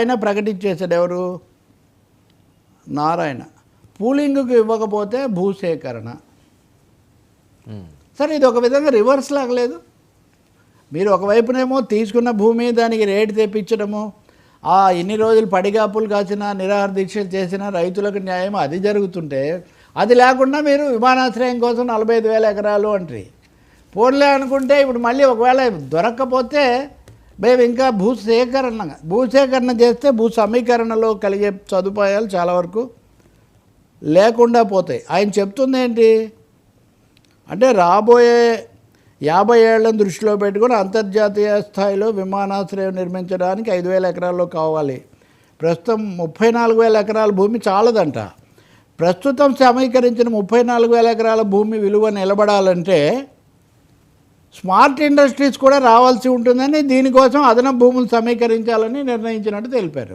ఆయన ప్రకటించేశాడు ఎవరు? నారాయణ. పూలింగ్కు ఇవ్వకపోతే భూసేకరణ. సరే, ఇది ఒక విధంగా రివర్స్ లాగలేదు. మీరు ఒకవైపునేమో తీసుకున్న భూమి దానికి రేటు తెప్పించడము, ఇన్ని రోజులు పడిగాపులు కాసిన నిరాహార దీక్షలు చేసిన రైతులకు న్యాయం అది జరుగుతుంటే, అది లేకుండా మీరు విమానాశ్రయం కోసం 45,000 ఎకరాలు అంటారు. పోన్లే అనుకుంటే ఇప్పుడు మళ్ళీ ఒకవేళ దొరక్కపోతే మేము ఇంకా భూసేకరణ చేస్తే భూ సమీకరణలో కలిగే సదుపాయాలు చాలా వరకు లేకుండా పోతాయి. ఆయన చెప్తుంది ఏంటి అంటే, రాబోయే 50 ఏళ్లను దృష్టిలో పెట్టుకుని అంతర్జాతీయ స్థాయిలో విమానాశ్రయం నిర్మించడానికి 5,000 ఎకరాల్లో కావాలి. ప్రస్తుతం 34,000 ఎకరాల భూమి చాలదంట. ప్రస్తుతం సమీకరించిన 34,000 ఎకరాల భూమి విలువ నిలబడాలంటే స్మార్ట్ ఇండస్ట్రీస్ కూడా రావాల్సి ఉంటుందని, దీనికోసం అదనపు భూములు సమీకరించాలని నిర్ణయించినట్టు తెలిపారు.